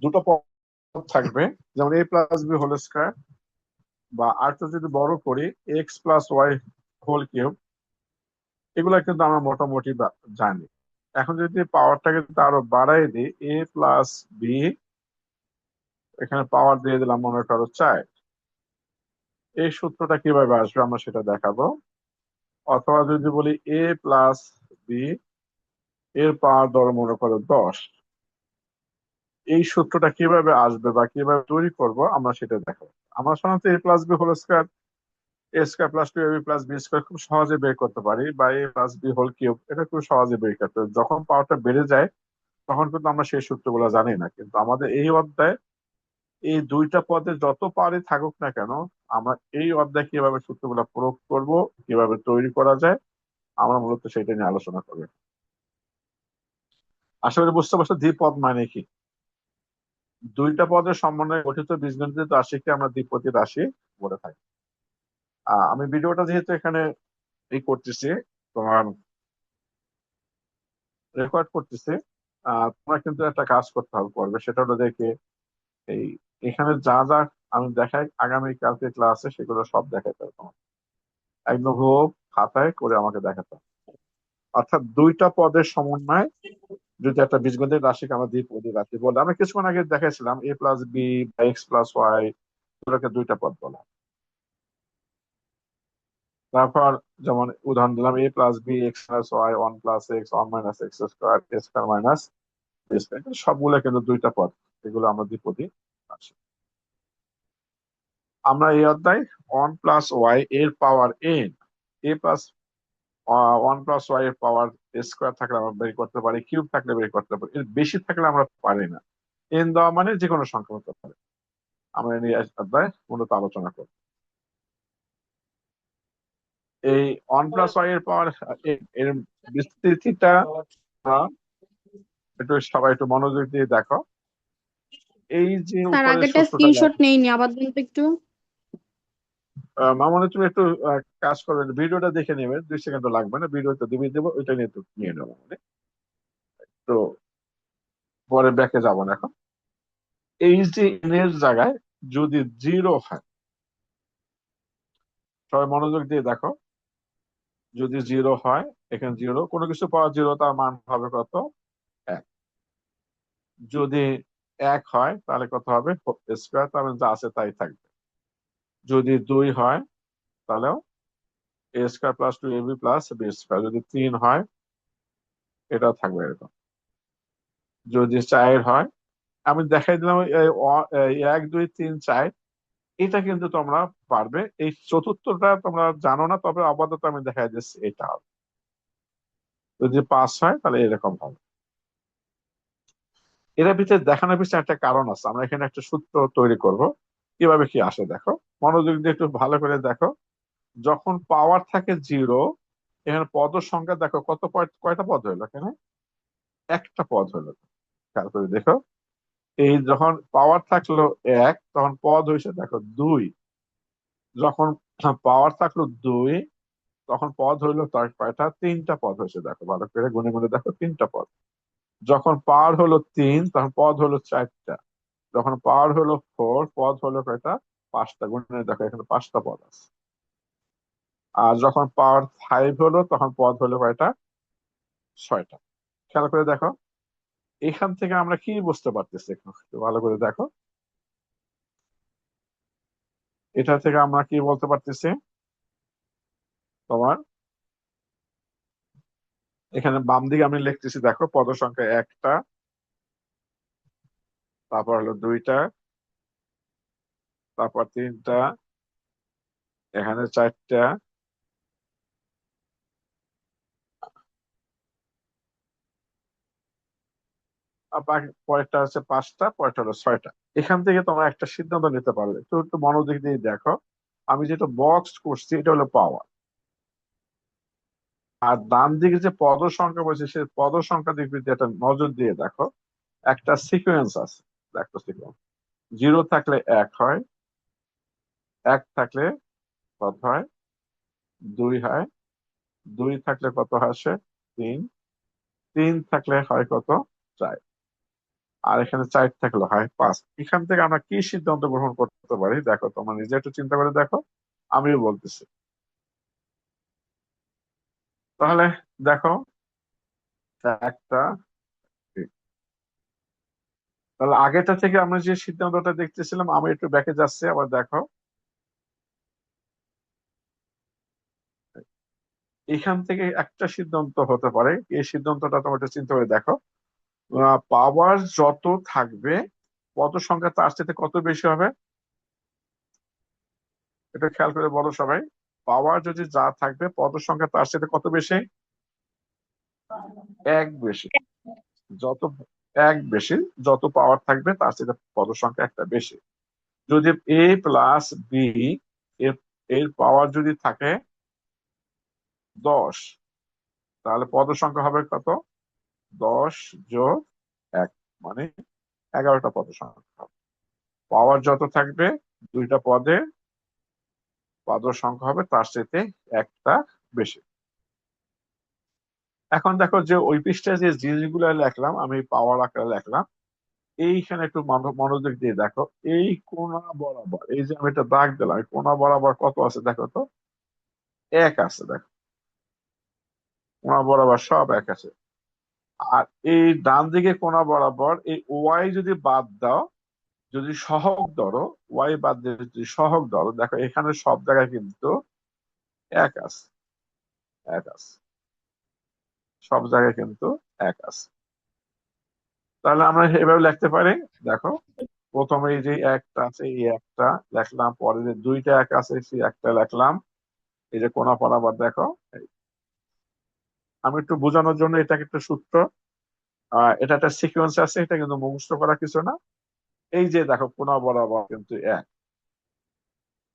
দুটো পদ থাকবে, যেমন a plus B whole square, বা আরেকটা যদি বড় করি X plus Y whole cube. এগুলা কিন্তু আমরা মোটামুটি জানি। এখন যদি পাওয়ারটাকে যদি আরো বাড়াই দিই, এ প্লাস বি, এখানে পাওয়ার দিয়ে দিলাম মনে করো 4। এই সূত্রটা কিভাবে আসবে আমরা সেটা দেখাবো। অথবা যদি বলি এ প্লাস বি, এর পাওয়ার ধরো মনে করো 10। এই সূত্রটা কিভাবে আসবে বা কিভাবে তৈরি করব আমরা সেটা দেখাবো। আমরা সাধারণত A plus B whole square, A square plus two AB plus B square খুব সহজে বের করতে পারি, বা A plus B whole cube এটা খুব সহজে বের করতে পারি। যখন পাওয়ারটা বেড়ে যায় তখন কিন্তু আমরা সেই সূত্রগুলো জানি না, কিন্তু আমাদের এই অধ্যায়ে এই দুইটা পদে যত পাওয়ারই থাকুক না কেন, আমরা এই অধ্যায়ে কিভাবে সূত্রগুলো প্রয়োগ করব, কিভাবে তৈরি করা যায়, আমরা মূলত সেটা নিয়ে আলোচনা করবো। আশা করি বুঝতে পারছো দ্বিপদ মানে কি। দুইটা পদের সমন্বয়ে গঠিত বীজগণিত রাশিকে আমরা দ্বিপদী রাশি বলে থাকি। আমি ভিডিওটা যেহেতু এখানে এই করতেছি, তোমার রেকর্ড করতেছি, তোমার কিন্তু একটা কাজ করতে হবে পড়বে, সেটা হলো দেখে এই এখানে যা যা আমি দেখাই আগামী কালকে ক্লাসে সেগুলো সব দেখাতে হবে তোমার, একদম হুবহু খাতায় করে আমাকে দেখাতে হবে। অর্থাৎ দুইটা পদের সমন্বয় যদি একটা বীজগণিতের রাশিকে আমরা দ্বিপদী রাশি বলে, আমরা কিছুক্ষণ আগে দেখাইছিলাম এ প্লাস বি বা এক্স প্লাস ওয়াই, এগুলোকে দুইটা পদ বলা হয়। তারপর যেমন উদাহরণ দিলাম A plus B X plus Y, one plus X, one minus X square, A square minus B square, সবগুলো কিন্তু দুইটা পদ, এগুলো আমরা দ্বিপদী রাশি। আমরা এই অধ্যায় ওয়ান প্লাস ওয়াই এর পাওয়ার এন, এ প্লাস ওয়ান প্লাস ওয়াই এর পাওয়ার স্কোয়ার থাকলে আমরা বের করতে পারি, কিউব থাকলে বের করতে পারি, এর বেশি থাকলে আমরা পারি না। এন দেওয়া মানে যে কোনো সংখ্যা হতে পারে। আমরা এই অধ্যায় মূলত আলোচনা করব এই ওয়ান প্লাস ওয়াই এর পাওয়ার এর বিস্তৃতিটা। আহ, একটু সবাই একটু মনোযোগ দিয়ে দেখো। এই যে স্যার উপরের আগেরটা সূত্রটা স্ক্রিনশট দেখো, নেইনি, আবার দিন তো একটু। মামনি তুমি একটু কাজ করবে, ভিডিওটা দেখে নেবে, 2 সেকেন্ড লাগবে না, ভিডিওটা দিবে দেবো, ওইটা নিয়ে একটু নিয়ে নেবো মানে। তো পরে ব্যাকে যাবো না এখন। এই যে n এর জায়গায় যদি জিরো হয়, সবাই মনোযোগ দিয়ে দেখো, যদি জিরো হয়, এখানে জিরো, কোনো কিছু পাওয়া জিরো, তার মান হবে কত? 1। যদি 1 হয় তাহলে কত হবে? স্কোয়ার, তার মানে যা আছে তাই থাকবে। যদি 2 হয় তাহলেও A square plus two AB plus B square. যদি 3 হয় এটাও থাকবে এরকম। যদি 4 হয়, আমি দেখাই দিলাম এই 1 2 3 4, এটা কিন্তু তোমরা পারবে। এই চতুর্থটা তোমরা জানো না, তবে আপাতত আমি দেখাই দিচ্ছি এটা হবে। যদি 5 হয় তাহলে এরকম হবে। এর ভিতরে দেখানোর পিছনে একটা কারণ আছে, আমরা এখানে একটা সূত্র তৈরি করব কিভাবে কি আসে দেখো, মনোযোগ দিয়ে একটু ভালো করে দেখো। যখন পাওয়ার থাকে জিরো, এখানে পদ সংখ্যা দেখো কত কয়টা পদ হইলো এখানে? একটা পদ হইলো। খেয়াল করে দেখো, এই যখন পাওয়ার থাকলো 1 তখন পদ হয়েছে দেখো 2। যখন পাওয়ার থাকলো 2 তখন পদ হইলো তার কয়টা? 3টা পদ হয়েছে দেখো, ভালো করে গুনে গুনে দেখো, 3টা পদ। যখন পাওয়ার হলো 3 তখন পদ হলো 4টা। যখন পাওয়ার হলো 4 পদ হলো কয়টা? 5টা। গুণে দেখো এখানে 5টা পদ আছে। আর যখন পাওয়ার 5 হলো তখন পদ হলো কয়টা? 6টা। খেয়াল করে দেখো, এখান থেকে আমরা কি বুঝতে পারতেছি একটু ভালো করে দেখো। এটা থেকে আমরা কি বলতে পারতেছি তোমার, এখানে বাম দিকে আমি লিখতেছি দেখো, পদ সংখ্যা একটা, তারপর হলো 2টা, তারপর 3টা, এখানে 4টা, আর বাকি পরেরটা হচ্ছে 5টা, পরেরটা হলো 6টা। এখান থেকে তোমরা একটা সিদ্ধান্ত নিতে পারবে, একটু একটু মনোযোগ দিয়ে দেখো। আমি যেটা বক্স করছি এটা হলো পাওয়ার, আর ডান দিকে যে পদ সংখ্যা বলছে সেই পদ সংখ্যা দিকে যদি একটা নজর দিয়ে দেখো, একটা সিকোয়েন্স আছে। দেখো সিকোয়েন্স, জিরো থাকলে 1 হয়, 1 থাকলে কত হয়? 2 হয়, 2 থাকলে কত আসে? 3, 3 থাকলে হয় কত? 4। আর এখানে 4 থাকলে হয় 5। এখান থেকে আমরা কি সিদ্ধান্ত গ্রহণ করতে পারি দেখো, তোমরা নিজে একটু চিন্তা করে দেখো, আমিও বলতেছি। তাহলে দেখো একটা, তাহলে আগেটা থেকে আমরা যে সিদ্ধান্তটা দেখতেছিলাম, আমি একটু ব্যাকে যাচ্ছি, আবার দেখো এখান থেকে একটা সিদ্ধান্ত হতে পারে। এই সিদ্ধান্তটা তোমার একটু চিন্তা করে দেখো, পাওয়ার যত থাকবে পদ সংখ্যা তার সাথে কত বেশি হবে, এটা খেয়াল করে বলো সবাই। পাওয়ার যদি যা থাকবে পদ সংখ্যা তার সাথে কত বেশি? এক বেশি। যত এক বেশি, যত পাওয়ার থাকবে তার সাথে পদ সংখ্যা একটা বেশি। যদি এ প্লাস বি এর এর পাওয়ার যদি থাকে 10, তাহলে পদ সংখ্যা হবে কত? 10 যোগ 1, মানে 11টা পদ সংখ্যা। পাওয়ার যত থাকবে দুইটা পদে পদ সংখ্যা হবে তার সাথে একটা বেশি। এখন দেখো যে ওই পৃষ্ঠায় যে জিনিসগুলো লিখলাম আমি পাওয়ার আকারে লিখলাম, এইখানে একটু মনোযোগ দিয়ে দেখো। এই কোণা বরাবর, এই যে আমি একটা দাগ দিলাম, এই কোণা বরাবর কত আছে দেখো তো? 1 আছে, দেখো কোণা বরাবর সব 1 আছে। আর এই ডান দিকে কোণা বরাবর এই ওয়াই যদি বাদ দাও, যদি সহগ ধরো, ওয়াই বাদ দিয়ে যদি সহগ ধরো, দেখো এখানে সব জায়গায় কিন্তু 1 আছে, 1 আছে, সব জায়গায় কিন্তু 1 আছে। তাহলে আমরা এভাবে লিখতে পারি, দেখো প্রথমে এই যে একটা আছে, এই একটা লিখলাম, পরে যে দুইটা 1 আছে সেই একটা লিখলাম। এই যে কোণা বরাবর দেখো, আমি একটু বোঝানোর জন্য এটাকে একটা সূত্র, এটা একটা সিকোয়েন্স আছে, এটা কিন্তু মুখস্থ করা কিছু না। এই যে দেখো কোণা বরাবর কিন্তু 1,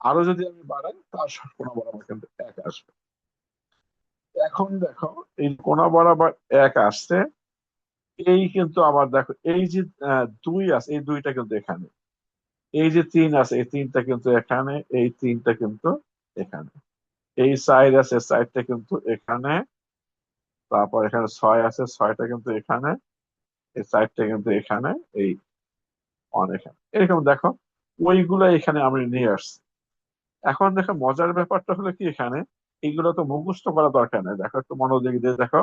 আরো যদি আমি বাড়াই তার কোণা বরাবর কিন্তু 1 আসবে। এখন দেখো এই কোণা বরাবর 1 আসছে, এই কিন্তু আবার দেখো এই যে 2 আছে, এই দুইটা কিন্তু এখানে, এই যে 3 আছে এই তিনটা কিন্তু এখানে, এই তিনটা কিন্তু এখানে, এই সাইড আছে সাইডটা কিন্তু এখানে, তারপর এখানে 6 আছে 6টা কিন্তু এখানে, এই সাইডটা কিন্তু এখানে, এই এখানে, এরকম দেখো ওইগুলো এখানে আমি নিয়ে আসছি। এখন দেখো মজার ব্যাপারটা হলো কি, এখানে এইগুলো তো মুখস্থ করা দরকার নেই, দেখো একটু মনোযোগ দিয়ে দেখো।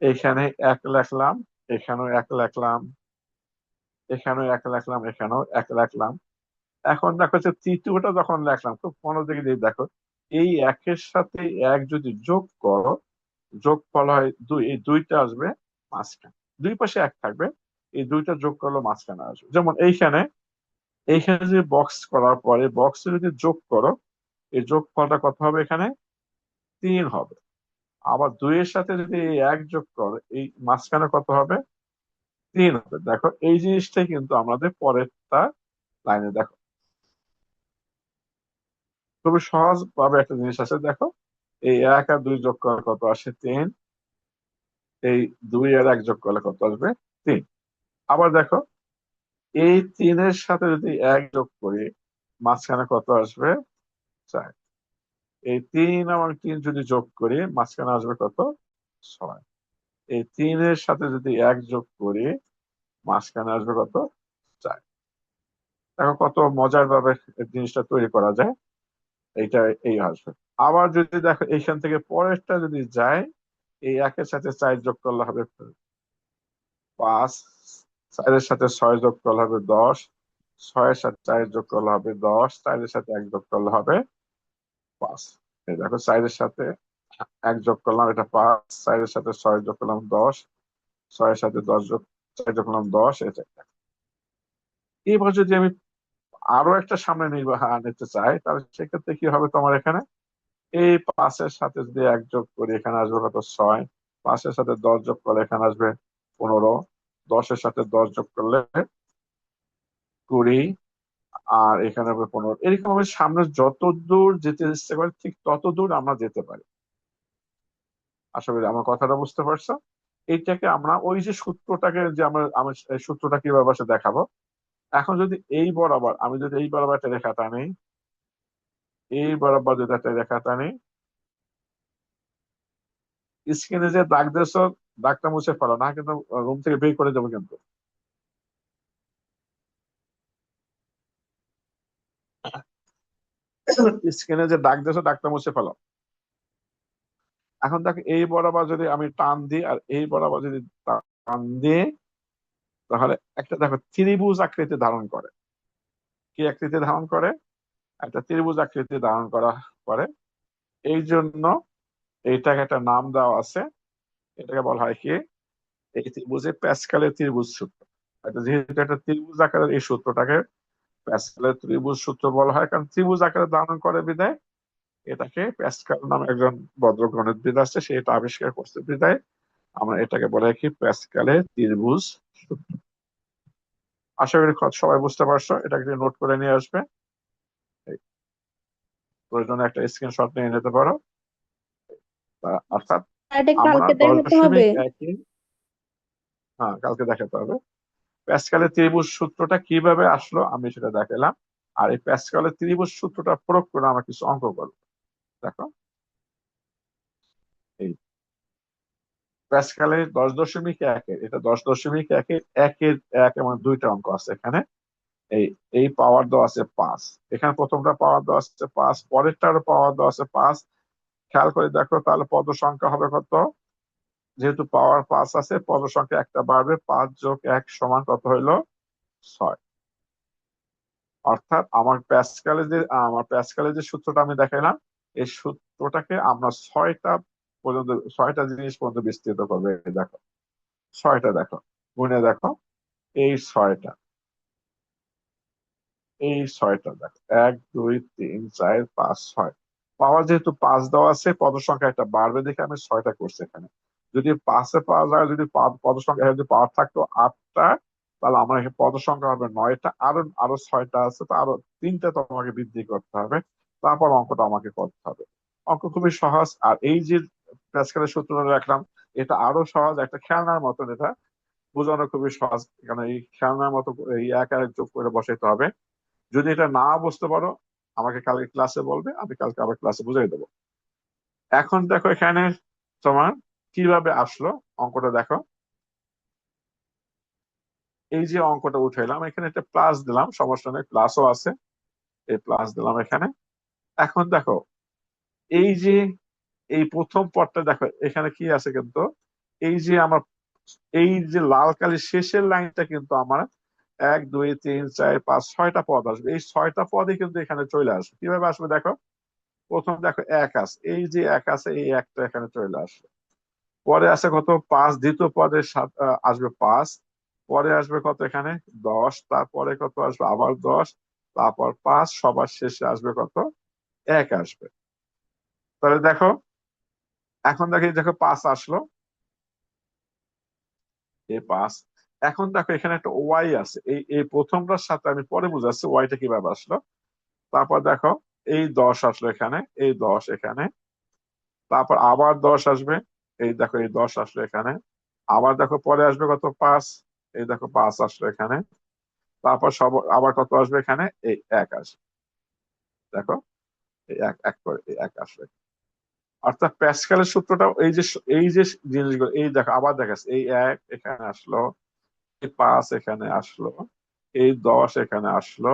এখানে 1 লেখলাম, এখানেও 1 লেখলাম, এখানেও 1 লেখলাম, এখানেও 1 লেখলাম। এখন দেখো যে তৃতীয়টা যখন লেখলাম, খুব মনোযোগ দিয়ে দেখো, এই 1-এর সাথে 1 যদি যোগ করো, যোগফল হয় 2, এই দুইটা আসবে মাঝখানে, দুই পাশে 1 থাকবে, এই দুইটা যোগ করলে মাঝখানে আসবে। যেমন এইখানে, এইখানে যে বক্স করার পরে বক্সে যদি যোগ করো, এই যোগফলটা কত হবে? এখানে 3 হবে। আবার 2-এর সাথে যদি এই 1 যোগ করো, এই মাঝখানে কত হবে? 3 হবে। দেখো এই জিনিসটাই কিন্তু আমাদের পরেরটা লাইনে দেখো খুবই সহজ ভাবে একটা জিনিস আছে, দেখো এই 1 আর 2 যোগ করলে কত আসে? 3। এই 2 আর 1 যোগ করলে কত আসবে? 3। আবার দেখো এই 3-এর সাথে যদি 1 যোগ করি, মাঝখানে কত আসবে? 4। এই 3 এবং 3 যদি যোগ করি, মাঝখানে আসবে কত? 6। এই 3-এর সাথে যদি 1 যোগ করি, মাঝখানে আসবে কত? 4। দেখো কত মজার ভাবে এই জিনিসটা তৈরি করা যায়, এইটা এই আসবে। আবার যদি দেখো এইখান থেকে পরেরটা যদি যায়, এই 1-এর সাথে 4 যোগ করলে হবে 5, 4-এর সাথে 6 যোগ করলে হবে 10, 6-এর সাথে 4 যোগ করলে হবে 10, 4-এর সাথে 1 যোগ করলে হবে 5। এই দেখো 4-এর সাথে 1 যোগ করলাম, এটা 5, 4-এর সাথে 6 যোগ করলাম 10, 6-এর সাথে 10 যোগ 6 যোগ করলাম 10, এটা। এবার যদি আমি আরো একটা সামনে নিতে চাই, তাহলে সেক্ষেত্রে কি হবে তোমার এখানে? এই 5-এর সাথে যদি 1 যোগ করি, এখানে আসবে কত? 6। 5-এর সাথে 10 যোগ করলে এখানে আসবে 15। 10-এর সাথে 10 যোগ করলে 20, আর এখানে হবে 15। এরকম ভাবে সামনে যত দূর যেতে ইচ্ছে করে ঠিক তত দূর আমরা যেতে পারি। আশা করি আমার কথাটা বুঝতে পারছো। এইটাকে আমরা ওই যে সূত্রটাকে, যে আমরা আমি এই সূত্রটা কিভাবে বাসা দেখাবো। এখন যদি এই বরাবর, আমি যদি এই বরাবর একটা রেখা টানি, এই বরাবর যদি একটা রেখা টানি, স্ক্রিনে যে দাগ দিয়েছো, দাগটা মুছে ফেলো না কিন্তু রুম থেকে বের করে দেবো কিন্তু। স্ক্রিনে যে দাগ দিয়েছো দাগটা মুছে ফেলো। এখন দেখো এই বরাবর যদি আমি টান দিই আর এই বরাবর যদি টান দিই, তাহলে একটা দেখো ত্রিভুজ আকৃতি ধারণ করে। কি আকৃতি ধারণ করে? একটা ত্রিভুজ আকৃতি ধারণ করা করে। এই জন্য এইটাকে একটা নাম দেওয়া আছে। এটাকে বলা হয় কি, এই ত্রিভুজে প্যাসকালের ত্রিভুজ সূত্র। এটা যেহেতু একটা ত্রিভুজ আকারের, এই সূত্রটাকে প্যাসকালের ত্রিভুজ সূত্র বলা হয়, কারণ ত্রিভুজ আকারে ধারণ করে বিধায় এটাকে প্যাসকাল নামে একজন ভদ্র গণিতবিদ আছে, সে এটা আবিষ্কার করতে বিধায় আমরা এটাকে বলে কি প্যাসকালের ত্রিভুজ সূত্র। আশা করি সবাই বুঝতে পারছো। এটাকে নোট করে নিয়ে আসবে, প্রয়োজনে একটা স্ক্রিনশট নিয়ে নিতে পারো। অর্থাৎ এটা আমরা কালকে দেখাতে হবে? 10.1, হ্যাঁ কালকে দেখাতে হবে। প্যাসকালের ত্রিভুজ সূত্রটা কিভাবে আসলো আমি সেটা দেখালাম। আর এই প্যাসকালের ত্রিভুজ সূত্রটা প্রয়োগ করে আমরা কিছু অঙ্ক করবো। দেখো, এই প্যাসকালের 10.1 এটা 10.1 একের এক এবং দুইটা অঙ্ক আছে এখানে। এই এই পাওয়ার দেওয়া আছে 5, এখানে প্রথমটা পাওয়ার দেওয়া আছে 5, পরেরটারও পাওয়ার দেওয়া আছে 5। খেয়াল করে দেখো তাহলে পদ সংখ্যা হবে কত? যেহেতু পাওয়ার 5 আছে, পদ সংখ্যা একটা বাড়বে, 5+1 সমান কত হইলো? 6। অর্থাৎ আমার প্যাসকালের যে সূত্রটা আমি দেখাইলাম, এই সূত্রটাকে আমরা 6টা জিনিস পর্যন্ত বিস্তৃত করবে। দেখো 6টা, দেখো গুণে দেখো, এই 6টা, এই 6টা দেখো, 1 2 3 4 5 6। পাওয়ার যেহেতু 5 দেওয়া আছে, পদ সংখ্যা একটা বাড়বে দেখে আমি 6টা করছি এখানে। যদি 5-এ পাওয়া যায়, যদি পদ সংখ্যা যদি পাওয়ার থাকতো 8টা, তাহলে আমার এখানে পদ সংখ্যা হবে 9টা। আরো আরো 6টা আছে, তো আরো 3টা তোমাকে বৃদ্ধি করতে হবে, তারপর অঙ্কটা আমাকে করতে হবে। অঙ্ক খুবই সহজ। আর এই যে প্যাসকালের সূত্রটা রাখলাম, এটা আরো সহজ, একটা খেলনার মতন। এটা বোঝানো খুবই সহজ। এখানে এই খেলনার মতো এই এক আর এক যোগ করে বসাইতে হবে। যদি এটা না বুঝতে পারো, আমাকে কালকে ক্লাসে বলবে, আমি কালকে আবার ক্লাসে বুঝাই দেবো। এখন দেখো এখানে তোমার কিভাবে আসলো অঙ্কটা। দেখো এই যে অঙ্কটা উঠাইলাম, এখানে একটা প্লাস দিলাম, সমস্যা নেই, প্লাসও আছে, এই প্লাস দিলাম এখানে। এখন দেখো এই যে এই প্রথম পদটা দেখো এখানে কি আছে কিন্তু, এই যে আমার এই যে লাল কালির শেষের লাইনটা কিন্তু আমার 1 2 3 4 5 6টা পদ আসবে। এই 6টা পদই কিন্তু এখানে চলে আসবে। কিভাবে আসবে দেখো, প্রথম দেখো এক আছে, এই যে এক আছে, এই একটা এখানে চলে আসবে। পরে আছে কত? 5, দ্বিতীয় পদের আসবে 5। পরে আসবে কত এখানে? 10। তারপরে কত আসবে? আবার 10। তারপর 5, সবার শেষে আসবে কত? 1 আসবে। তাহলে দেখো, এখন দেখো, এই দেখো 5 আসলো, এই 5। এখন দেখো এখানে একটা ওয়াই আছে, এই এই প্রথমটার সাথে আমি পরে বুঝাচ্ছি ওয়াইটা কিভাবে আসলো। তারপর দেখো এই 10 আসলো এখানে, এই 10 এখানে। তারপর আবার 10 আসবে, এই দেখো এই 10 আসলো এখানে। আবার দেখো পরে আসবে কত? 5। এই দেখো 5 আসলো এখানে। তারপর সব আবার কত আসবে এখানে? এই 1 আসবে। দেখো এই এক এক করে এই 1 আসবে। অর্থাৎ প্যাসকালের সূত্রটা এই যে জিনিসগুলো, এই দেখো আবার দেখাচ্ছে, এই 1 এখানে আসলো, এই 5 এখানে আসলো, এই 10 এখানে আসলো,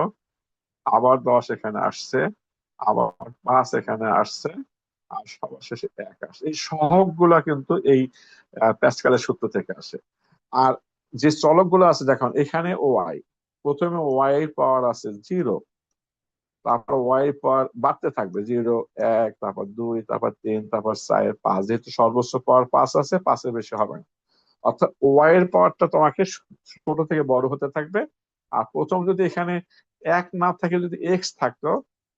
আবার 10 এখানে আসছে, আবার 5 এখানে আসছে, আর সবার শেষে 1 আসছে। এই সবগুলা কিন্তু এই প্যাসকালের সূত্র থেকে আসে। আর যে চলক গুলো আছে দেখুন, এখানে ওয়াই, প্রথমে ওয়াই পাওয়ার আছে 0, তারপর ওয়াই পাওয়ার বাড়তে থাকবে, 0 1, তারপর 2, তারপর 3, তারপর 4 5। যেহেতু সর্বোচ্চ পাওয়ার 5 আছে, 5-এর বেশি হবে না। অর্থাৎ ওয়াই এর পাওয়ারটা তোমাকে ছোট থেকে বড় হতে থাকবে। আর প্রথম যদি এখানে 1 না থাকে, যদি এক্স থাকতো,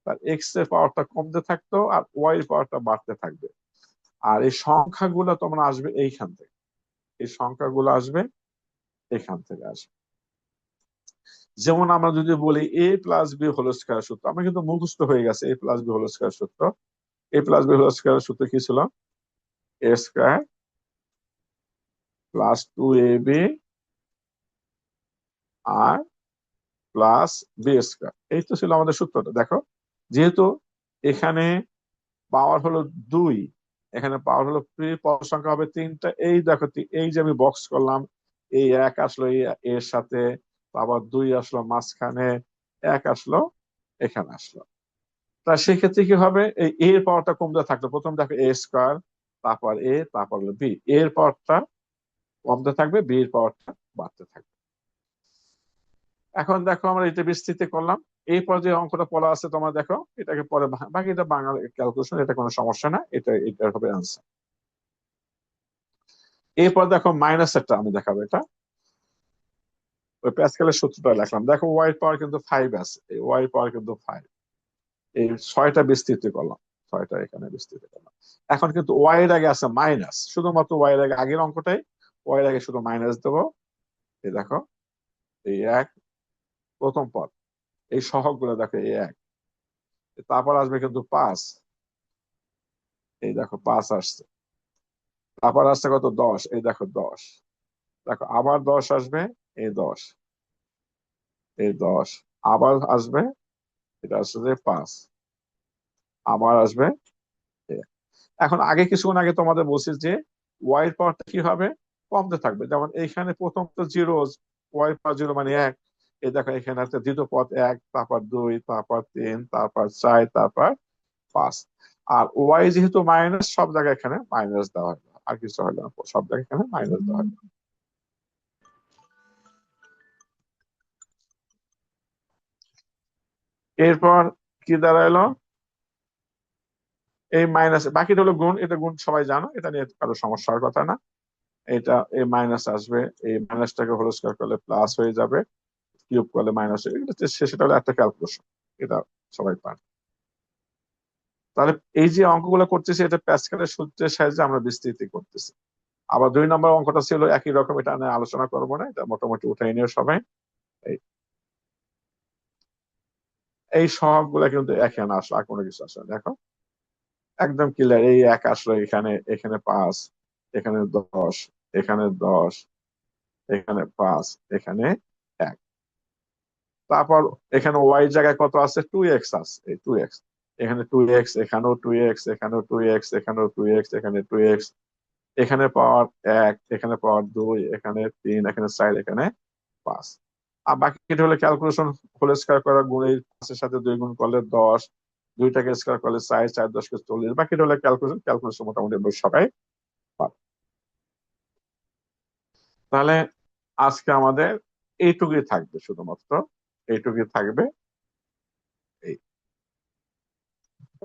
তার এক্স এর পাওয়ারটা কমতে থাকতো আর ওয়াই এর পাওয়ারটা বাড়তে থাকবে। আর এই সংখ্যাগুলো তোমরা আসবে এইখান থেকে, এই সংখ্যাগুলো আসবে এখান থেকে আসবে। যেমন আমরা যদি বলি এ প্লাস বি হোল স্কয়ার সূত্র, আমরা কিন্তু মুখস্থ হয়ে গেছে এ প্লাস বি হোল স্কয়ার সূত্র। এ প্লাস বি হোল স্কয়ার সূত্র কি ছিল? এ স্কয়ার প্লাস 2ab আর প্লাস বি স্কয়ার, এই তো ছিল আমাদের সূত্রটা। দেখো যেহেতু এখানে পাওয়ার হলো 2, এখানে পাওয়ার হলো 3, পদ সংখ্যা হবে 3টা। এই দেখো এই যে আমি বক্স করলাম, এই 1 আসলো এই এর সাথে, আবার 2 আসলো মাঝখানে, 1 আসলো এখানে আসলো। তা সেক্ষেত্রে কি হবে, এই এর পাওয়ারটা কমতে থাকলো, প্রথম দেখো এ স্কোয়ার, তারপর এ, তারপর হলো বি, এর পাওয়ারটা কমতে থাকবে, বি এর পাওয়ারটা বাড়তে থাকবে। এখন দেখো আমরা এটা বিস্তৃতি করলাম, এই পর্যায়ে অঙ্কটা পড়া আছে তোমার, দেখো এটাকে পরে বাকি এটা বাংলা ক্যালকুলেশন, এটা কোনো সমস্যা না, এটা হবে আনসার। এরপর দেখো মাইনাসেরটা আমি দেখাবো, এটা ওই প্যাসকেলের সূত্রটা লিখলাম। দেখো ওয়াই পাওয়ার কিন্তু 5 আছে, এই ওয়াই পাওয়ার কিন্তু 5, এই 6টা বিস্তৃতি করলাম, 6টা এখানে বিস্তৃতি করলাম। এখন কিন্তু ওয়াই এর আগে আছে মাইনাস, শুধুমাত্র ওয়াই এর আগে, আগের অঙ্কটাই ওয়াই এর আগে শুধু মাইনাস দেবো। এই দেখো এই এক, প্রথম পদ, এই সহগ গুলো দেখো এই এক, তারপর আসবে কিন্তু 5, এই দেখো 5 আসছে, তারপর আসছে কত 10, এই দেখো 10, দেখো আবার 10 আসবে, এই 10, এই 10 আবার আসবে, এটা আসছে 5, আবার আসবে। এখন আগে কিছুক্ষণ আগে তোমাদের বলছি যে ওয়াই এর পাওয়ারটা কি হবে, কমতে থাকবে। যেমন এইখানে প্রথম তো জিরো, ওয়াই পাওয়ার জিরো মানে এক, এই দেখো এখানে আছে দ্বিতীয় পদ 1, তারপর 2, তারপর 3, তারপর 4, তারপর 5। আর ওয়াই যেহেতু মাইনাস, সব জায়গায় এখানে মাইনাস দেওয়া হয়, আর কিছু হয় না, সব জায়গায় এখানে মাইনাস দেওয়া হয়। এরপর কি দাঁড়াইলো, এই মাইনাস, বাকিটা হলো গুণ, এটা গুণ সবাই জানো, এটা নিয়ে কারো সমস্যার কথা না। এটা এই মাইনাস আসবে, এই মাইনাসটাকে হোল স্কয়ার করলে প্লাস হয়ে যাবে, কিউব করলে মাইনাস হয়ে, সেটা হলো একটা ক্যালকুলেশন, এটা সবাই পারে। তাহলে এই যে অঙ্কগুলো করতেছি, এটা প্যাসকেলের সূত্রের সাহায্যে আমরা বিস্তৃতি করতেছি। আবার 2 নম্বর অঙ্কটা ছিল একই রকম, এটা নিয়ে আলোচনা করবো না, এটা মোটামুটি উঠাই নিও সবাই। এই এই সহগ গুলা কিন্তু এখানে আসলো, আর কোনো কিছু আসলে দেখো একদম ক্লিয়ার, এই এক আসলো এখানে, এখানে 5, এখানে 10, এখানে 10, এখানে 5, এখানে 1, তারপর এখানে ওয়াই জায়গায় কত আছে, 2x আছে, এই 2x, এখানে 2x, এখানেও 2x, এখানেও 2x, এখানেও 2x, এখানে 2x, এখানে পাওয়ার 1, এখানে পাওয়ার 2, এখানে 3, এখানে 4, এখানে 5। আর বাকিটা হলো ক্যালকুলেশন, হোল স্কয়ার করা, গুণের 5 এর সাথে 2 গুণ করলে 10, 2টাকে স্কয়ার করলে 4, 4 10 কে 40, বাকিটা হলো ক্যালকুলেশন, ক্যালকুলেশন মোটামুটি আমরা সবাই পারি। তাহলে আজকে আমাদের এইটুকুই থাকবে, শুধুমাত্র এইটুকুই থাকবে।